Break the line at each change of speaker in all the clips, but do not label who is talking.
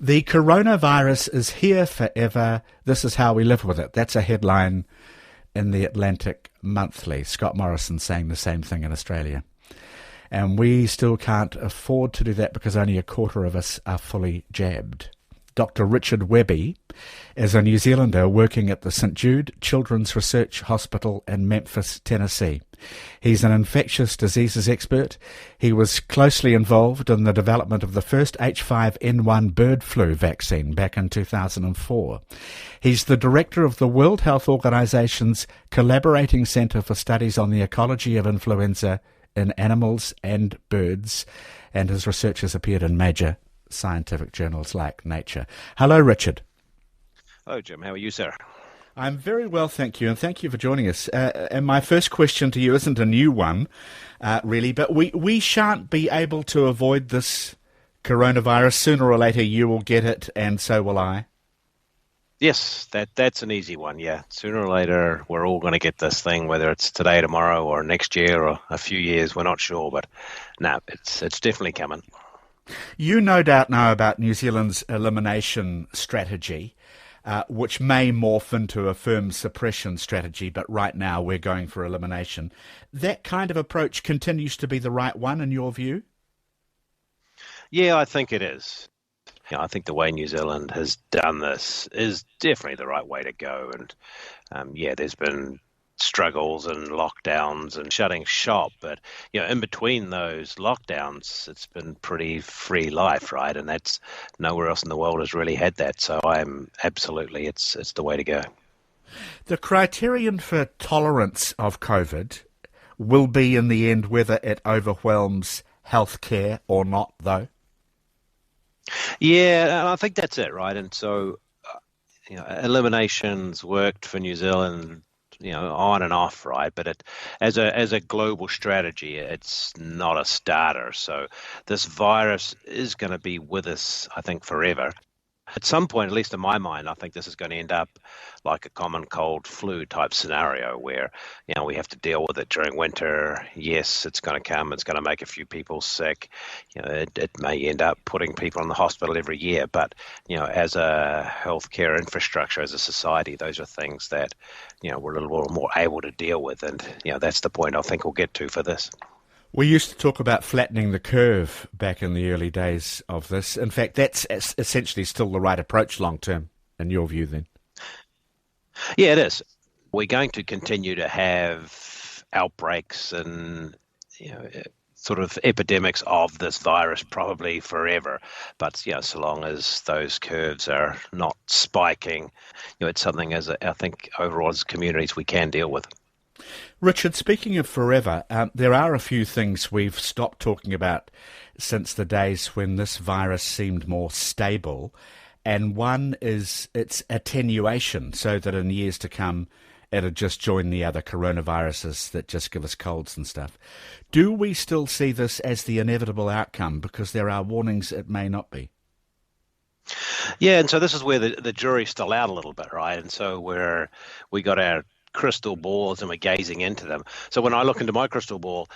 The coronavirus is here forever. This is how we live with it. That's a headline in the Atlantic Monthly. Scott Morrison saying the same thing in Australia. And we still can't afford to do that because only a quarter of us are fully jabbed. Dr. Richard Webby is a New Zealander working at the St Jude Children's Research Hospital in Memphis, Tennessee. He's an infectious diseases expert. He was closely involved in the development of the first H5N1 bird flu vaccine back in 2004. He's the director of the World Health Organization's Collaborating Centre for Studies on the Ecology of Influenza in Animals and Birds, and his research has appeared in major scientific journals like Nature. Hello, Richard.
Hello, Jim. How are you, sir?
I'm very well, thank you, and thank you for joining us. And my first question to you isn't a new one, really, but we shan't be able to avoid this coronavirus. Sooner or later you will get it, and so will I.
Yes, that's an easy one, yeah. Sooner or later we're all going to get this thing, whether it's today, tomorrow, or next year, or a few years, we're not sure, but no, it's definitely coming.
You no doubt know about New Zealand's elimination strategy, which may morph into a firm suppression strategy, but right now we're going for elimination. That kind of approach continues to be the right one in your view?
Yeah, I think it is. I think the way New Zealand has done this is definitely the right way to go. And there's been struggles and lockdowns and shutting shop, but in between those lockdowns it's been pretty free life, right? And that's nowhere else in the world has really had that. So I'm absolutely, it's the way to go.
The criterion for tolerance of COVID will be in the end whether it overwhelms healthcare or not, though.
Yeah, and I think that's it, right? And so eliminations worked for New Zealand on and off, right? But as a global strategy, it's not a starter. So this virus is going to be with us, I think, forever. At some point, at least in my mind, I think this is going to end up like a common cold flu type scenario where, we have to deal with it during winter. Yes, it's going to come. It's going to make a few people sick. It may end up putting people in the hospital every year. But, as a healthcare infrastructure, as a society, those are things that, we're a little more able to deal with. And, that's the point I think we'll get to for this.
We used to talk about flattening the curve back in the early days of this. In fact, that's essentially still the right approach long term, in your view, then?
Yeah, it is. We're going to continue to have outbreaks and, sort of epidemics of this virus probably forever. But, so long as those curves are not spiking, it's something I think overall as communities we can deal with.
Richard, speaking of forever, there are a few things we've stopped talking about since the days when this virus seemed more stable, and one is its attenuation, so that in years to come it'll just join the other coronaviruses that just give us colds and stuff. Do we still see this as the inevitable outcome, because there are warnings it may not be?
Yeah, and so this is where the jury's still out a little bit, right? And so we got our crystal balls and we're gazing into them. So when I look into my crystal ball,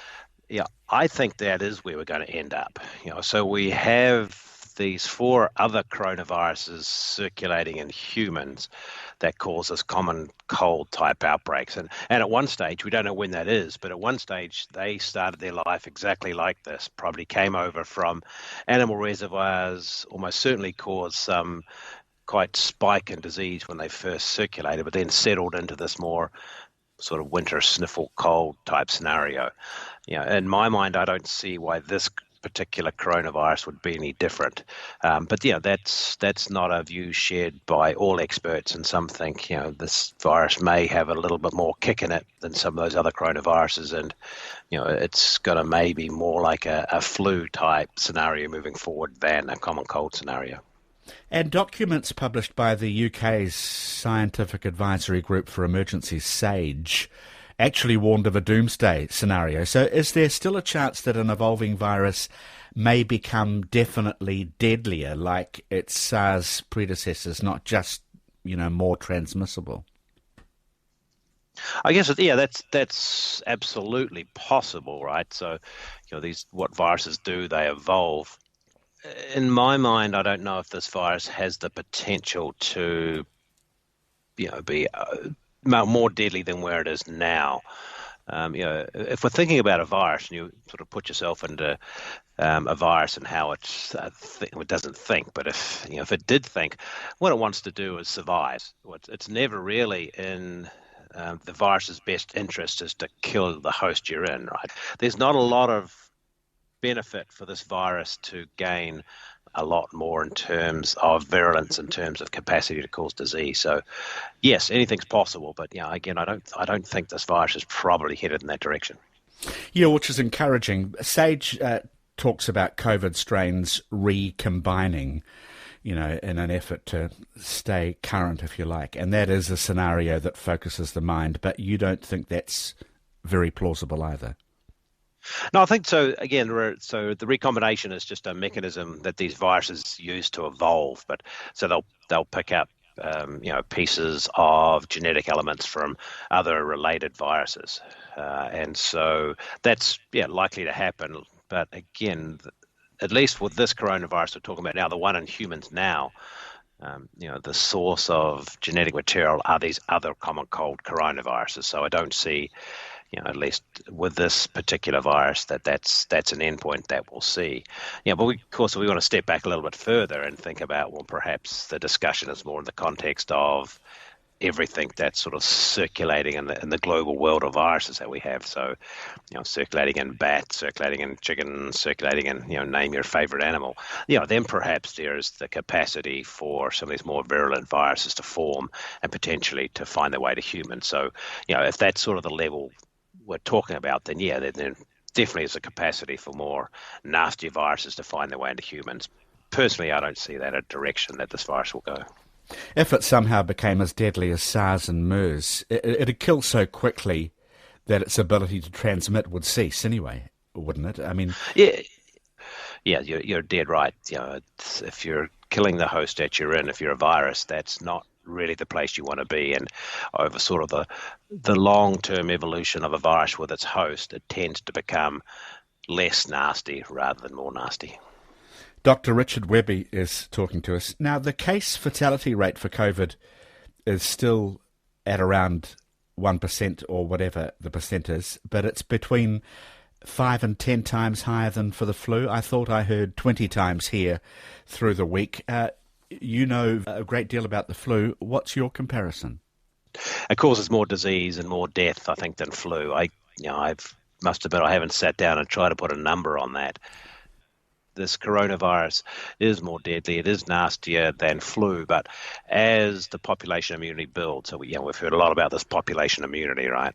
I think that is where we're going to end up. So we have these 4 other coronaviruses circulating in humans that cause us common cold type outbreaks. And at one stage, we don't know when that is, but at one stage they started their life exactly like this, probably came over from animal reservoirs, almost certainly caused some quite spike in disease when they first circulated, but then settled into this more sort of winter sniffle cold type scenario. In my mind, I don't see why this particular coronavirus would be any different. But that's not a view shared by all experts, and some think this virus may have a little bit more kick in it than some of those other coronaviruses, and it's got to maybe more like a flu type scenario moving forward than a common cold scenario.
And documents published by the UK's Scientific Advisory Group for Emergencies, SAGE, actually warned of a doomsday scenario. So is there still a chance that an evolving virus may become definitely deadlier, like its SARS predecessors, not just, more transmissible?
I guess, that's absolutely possible, right? So, what viruses do, they evolve. in my mind, I don't know if this virus has the potential to, be more deadly than where it is now. If we're thinking about a virus, and you sort of put yourself into a virus and how it doesn't think, but if it did think, what it wants to do is survive. It's never really in the virus's best interest is to kill the host you're in, right? There's not a lot of benefit for this virus to gain a lot more in terms of virulence, in terms of capacity to cause disease. So, yes, anything's possible, but again, I don't think this virus is probably headed in that direction.
Yeah, which is encouraging. Sage talks about COVID strains recombining, in an effort to stay current, if you like, and that is a scenario that focuses the mind. But you don't think that's very plausible either?
No, I think so. Again, so the recombination is just a mechanism that these viruses use to evolve. But so they'll pick up pieces of genetic elements from other related viruses, and so that's likely to happen. But again, at least with this coronavirus we're talking about now, the one in humans now, the source of genetic material are these other common cold coronaviruses. So I don't see, at least with this particular virus, that's an endpoint that we'll see. But of course, we want to step back a little bit further and think about, well, perhaps the discussion is more in the context of everything that's sort of circulating in the global world of viruses that we have. So, circulating in bats, circulating in chickens, circulating in, name your favorite animal. Then perhaps there is the capacity for some of these more virulent viruses to form and potentially to find their way to humans. So, if that's sort of the level we're talking about, then then definitely is a capacity for more nasty viruses to find their way into humans. Personally, I don't see that a direction that this virus will go.
If it somehow became as deadly as SARS and MERS, it'd kill so quickly that its ability to transmit would cease anyway, wouldn't it? I mean,
yeah, you're dead right. If you're killing the host that you're in, if you're a virus, that's not really the place you want to be. And over sort of the long-term evolution of a virus with its host, it tends to become less nasty rather than more nasty.
Dr. Richard Webby is talking to us. Now, the case fatality rate for COVID is still at around 1% or whatever the percent is, but it's between 5 and 10 times higher than for the flu. I thought I heard 20 times here through the week. You know a great deal about the flu. What's your comparison?
It causes more disease and more death, I think, than flu. I must admit I haven't sat down and tried to put a number on that. This coronavirus is more deadly, it is nastier than flu, but as the population immunity builds, so we've heard a lot about this population immunity, right?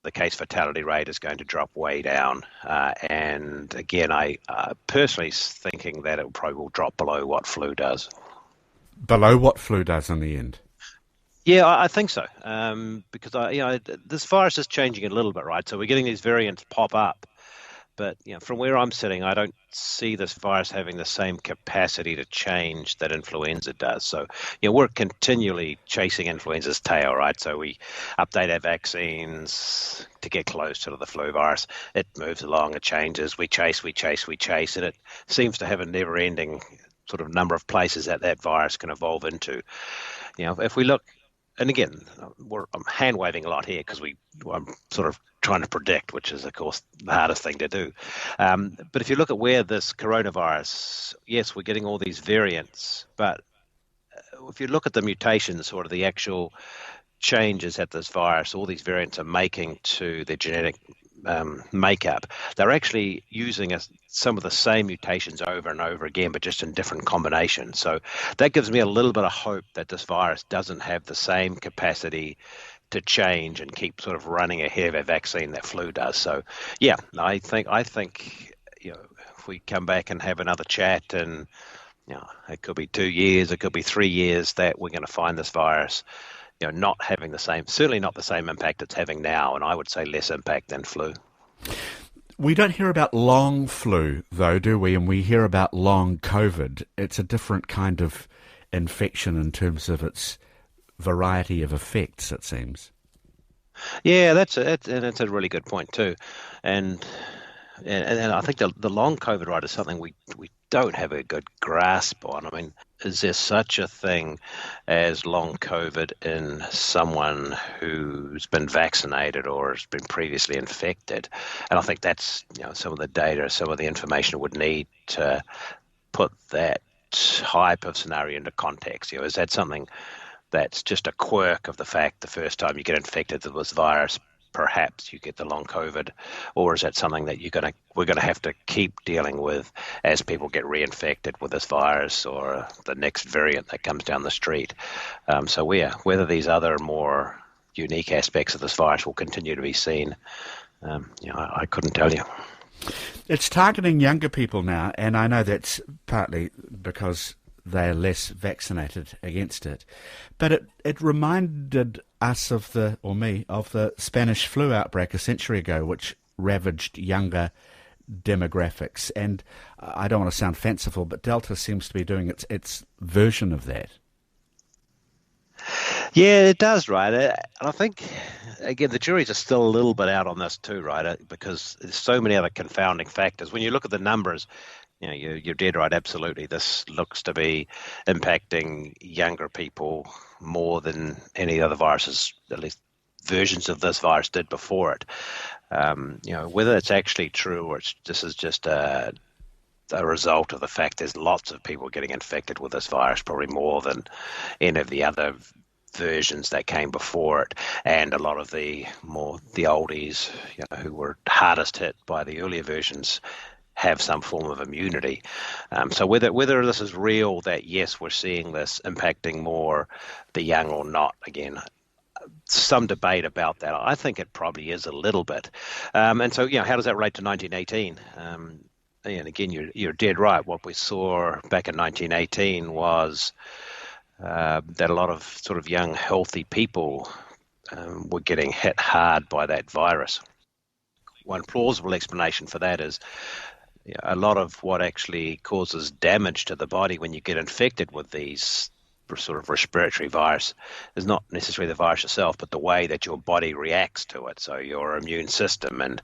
The case fatality rate is going to drop way down. And again, I personally thinking that it probably will drop below what flu does.
Below what flu does in the end?
Yeah, I think so. Because this virus is changing a little bit, right? So we're getting these variants pop up. But from where I'm sitting, I don't see this virus having the same capacity to change that influenza does. So, we're continually chasing influenza's tail, right? So we update our vaccines to get close to the flu virus. It moves along, it changes, we chase, and it seems to have a never-ending sort of number of places that virus can evolve into. If we look, and again, I'm hand-waving a lot here because I'm sort of trying to predict, which is, of course, the hardest thing to do. But if you look at where this coronavirus, yes, we're getting all these variants, but if you look at the mutations, sort of the actual changes that this virus, all these variants are making to their genetic makeup, they're actually using some of the same mutations over and over again, but just in different combinations. So that gives me a little bit of hope that this virus doesn't have the same capacity to change and keep sort of running ahead of a vaccine that flu does. So, I think if we come back and have another chat, and it could be 2 years, it could be 3 years, that we're going to find this virus not having certainly not the same impact it's having now, and I would say less impact than flu.
We don't hear about long flu, though, do we? And we hear about long COVID. It's a different kind of infection in terms of its variety of effects, it seems.
Yeah, that's a really good point too, and I think the long COVID, right, is something we don't have a good grasp on. I mean, is there such a thing as long COVID in someone who's been vaccinated or has been previously infected? And I think that's, some of the data, some of the information would need to put that type of scenario into context. Is that something that's just a quirk of the fact the first time you get infected with this virus, perhaps you get the long COVID, or is that something that we're going to have to keep dealing with as people get reinfected with this virus or the next variant that comes down the street? So whether these other more unique aspects of this virus will continue to be seen, I couldn't tell you.
It's targeting younger people now, and I know that's partly because they're less vaccinated against it. But it reminded us of me of the Spanish flu outbreak a century ago, which ravaged younger demographics. And I don't want to sound fanciful, but Delta seems to be doing its version of that.
Yeah, it does, right? And I think, again, the juries are still a little bit out on this too, right? Because there's so many other confounding factors. When you look at the numbers, you're dead right, absolutely. This looks to be impacting younger people more than any other viruses, at least versions of this virus did before it. Whether it's actually true or this is just a result of the fact there's lots of people getting infected with this virus, probably more than any of the other versions that came before it, and a lot of the oldies, who were hardest hit by the earlier versions, have some form of immunity. So whether this is real, that yes, we're seeing this impacting more the young or not, again, some debate about that. I think it probably is a little bit. And so, how does that relate to 1918? And again, you're dead right. What we saw back in 1918 was that a lot of sort of young, healthy people were getting hit hard by that virus. One plausible explanation for that is a lot of what actually causes damage to the body when you get infected with these sort of respiratory virus is not necessarily the virus itself, but the way that your body reacts to it. So your immune system, and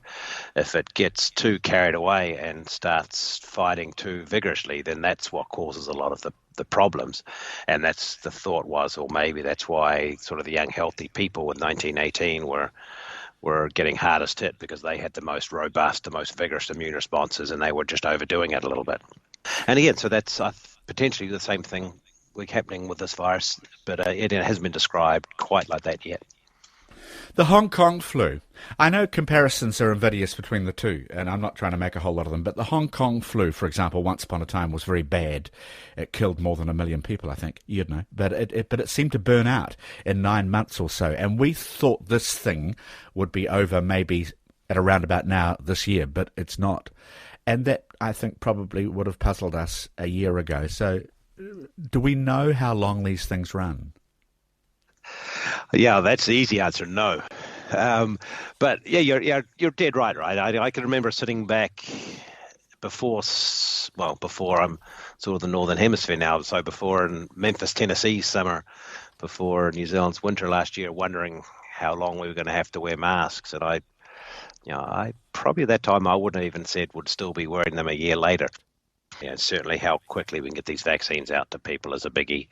if it gets too carried away and starts fighting too vigorously, then that's what causes a lot of the problems. And that's the thought was, or maybe that's why sort of the young healthy people with 1918 were getting hardest hit, because they had the most robust, the most vigorous immune responses, and they were just overdoing it a little bit. And again, so that's potentially the same thing happening with this virus, but it hasn't been described quite like that yet.
The Hong Kong flu. I know comparisons are invidious between the two, and I'm not trying to make a whole lot of them, but the Hong Kong flu, for example, once upon a time was very bad. It killed more than 1 million people, I think. You'd know. But it seemed to burn out in 9 months or so, and we thought this thing would be over maybe at around about now this year, but it's not. And that, I think, probably would have puzzled us a year ago. So do we know how long these things run?
Yeah, that's the easy answer, no. But yeah, you're dead right. I can remember sitting back before I'm sort of the Northern Hemisphere now, so before in Memphis, Tennessee summer, before New Zealand's winter last year, wondering how long we were going to have to wear masks. And I probably at that time I wouldn't have even said would still be wearing them a year later. Certainly how quickly we can get these vaccines out to people is a biggie.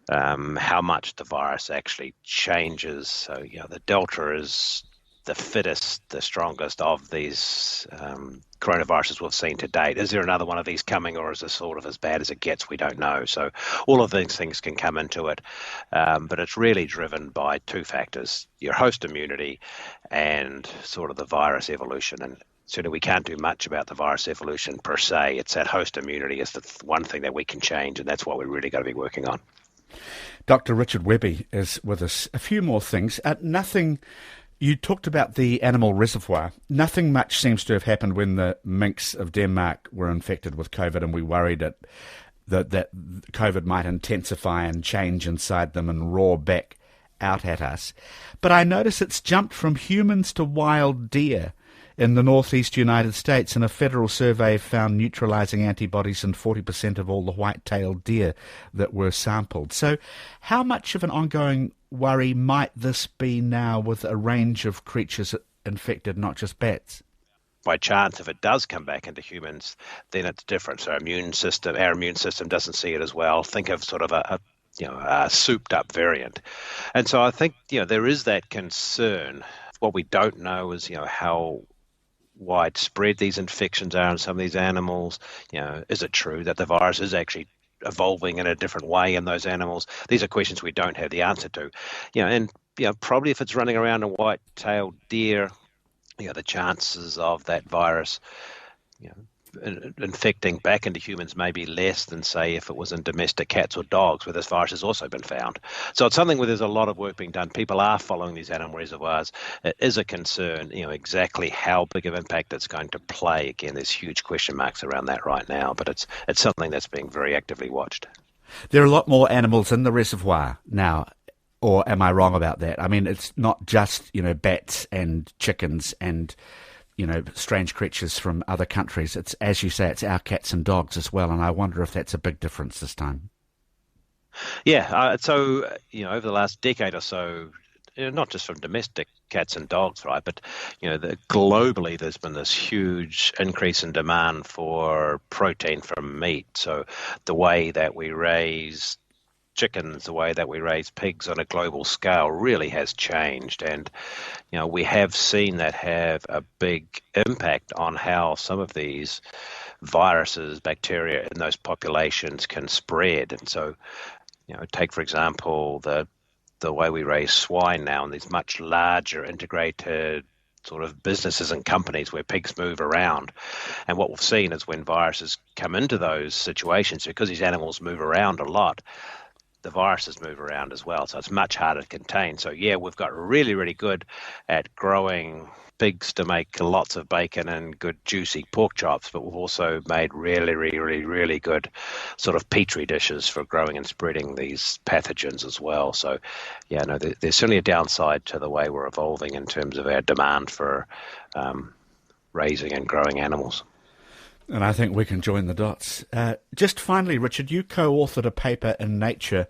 How much the virus actually changes. So, the Delta is the fittest, the strongest of these coronaviruses we've seen to date. Is there another one of these coming, or is this sort of as bad as it gets? We don't know. So all of these things can come into it. But it's really driven by two factors, your host immunity and sort of the virus evolution. And certainly we can't do much about the virus evolution per se. It's that host immunity is the one thing that we can change, and that's what we're really going to be working on.
Dr. Richard Webby is with us. A few more things. You talked about the animal reservoir. Nothing much seems to have happened when the minks of Denmark were infected with COVID, and we worried that COVID might intensify and change inside them and roar back out at us. But I notice it's jumped from humans to wild deer in the northeast United States, and a federal survey found neutralizing antibodies in 40% of all the white-tailed deer that were sampled. So how much of an ongoing worry might this be now with a range of creatures infected, not just bats?
by chance, if it does come back into humans, then it's different. So our immune system doesn't see it as well. Think of sort of a souped up variant. And so I think, there is that concern. What we don't know is, how widespread these infections are in some of these animals. Is it true that the virus is actually evolving in a different way in those animals? These are questions we don't have the answer to. Probably if it's running around a white-tailed deer, the chances of that virus, infecting back into humans may be less than, say, if it was in domestic cats or dogs, where this virus has also been found. So it's something where there's a lot of work being done. People are following these animal reservoirs. It is a concern, exactly how big of impact it's going to play. Again, there's huge question marks around that right now, but it's something that's being very actively watched.
There are a lot more animals in the reservoir now, or am I wrong about that? I mean, it's not just, bats and chickens and strange creatures from other countries. It's, as you say, it's our cats and dogs as well, and I wonder if that's a big difference this time.
Yeah, so, over the last decade or so, not just from domestic cats and dogs, right, but, globally there's been this huge increase in demand for protein from meat. So the way that we raise chickens, the way that we raise pigs on a global scale really has changed. And, we have seen that have a big impact on how some of these viruses, bacteria in those populations can spread. And so, take, for example, the way we raise swine now in these much larger integrated sort of businesses and companies where pigs move around. And what we've seen is when viruses come into those situations, because these animals move around a lot, the viruses move around as well, so it's much harder to contain. So we've got really, really good at growing pigs to make lots of bacon and good juicy pork chops, but we've also made really, really, really good sort of petri dishes for growing and spreading these pathogens as well. So there's certainly a downside to the way we're evolving in terms of our demand for raising and growing animals.
And I think we can join the dots. Just finally, Richard, you co-authored a paper in Nature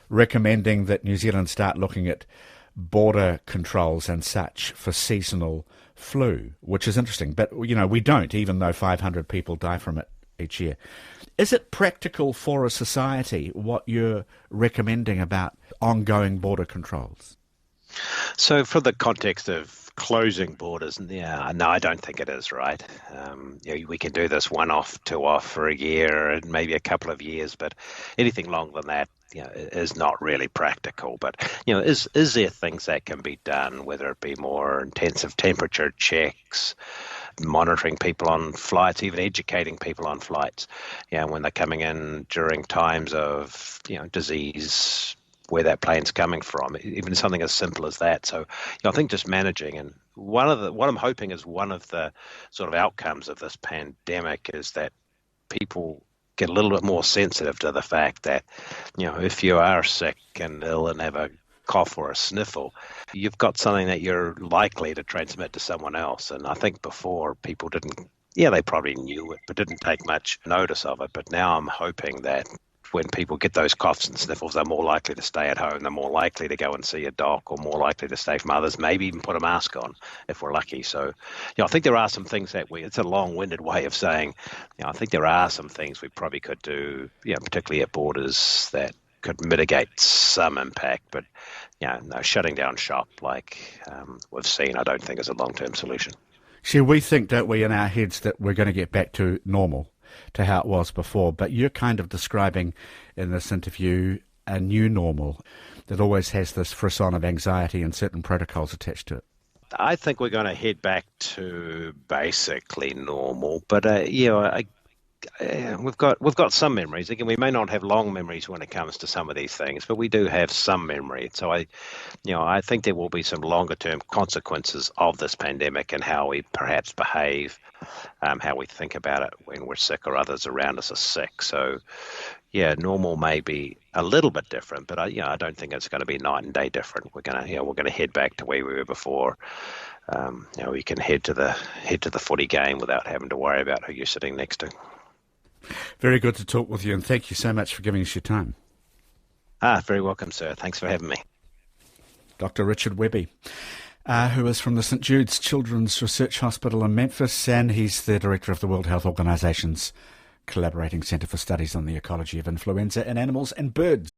recommending that New Zealand start looking at border controls and such for seasonal flu, which is interesting. But, we don't, even though 500 people die from it each year. Is it practical for a society, what you're recommending about ongoing border controls?
So for the context of closing borders, no, I don't think it is, right. We can do this one-off, two-off for a year and maybe a couple of years, but anything longer than that, is not really practical. But, is there things that can be done, whether it be more intensive temperature checks, monitoring people on flights, even educating people on flights, when they're coming in during times of, disease, where that plane's coming from, even something as simple as that. So I think just managing, and what I'm hoping is one of the sort of outcomes of this pandemic is that people get a little bit more sensitive to the fact that, if you are sick and ill and have a cough or a sniffle, you've got something that you're likely to transmit to someone else. And I think before people didn't, they probably knew it, but didn't take much notice of it. But now I'm hoping that when people get those coughs and sniffles, they're more likely to stay at home, they're more likely to go and see a doc, or more likely to stay from others, maybe even put a mask on if we're lucky. So, I think there are some things that it's a long-winded way of saying, I think there are some things we probably could do, particularly at borders, that could mitigate some impact. But, no, shutting down shop like we've seen, I don't think is a long-term solution.
See, we think, don't we, in our heads that we're going to get back to normal, to how it was before, but you're kind of describing in this interview a new normal that always has this frisson of anxiety and certain protocols attached to it.
I think we're going to head back to basically normal, but we've got some memories. Again, we may not have long memories when it comes to some of these things, but we do have some memory. So I think there will be some longer term consequences of this pandemic and how we perhaps behave, how we think about it when we're sick or others around us are sick. So normal may be a little bit different, but I don't think it's going to be night and day different. We're going to head back to where we were before. We can head to the footy game without having to worry about who you're sitting next to.
Very good to talk with you, and thank you so much for giving us your time.
Very welcome, sir. Thanks for having me.
Dr. Richard Webby. who is from the St. Jude's Children's Research Hospital in Memphis, and he's the director of the World Health Organization's Collaborating Centre for Studies on the Ecology of Influenza in Animals and Birds.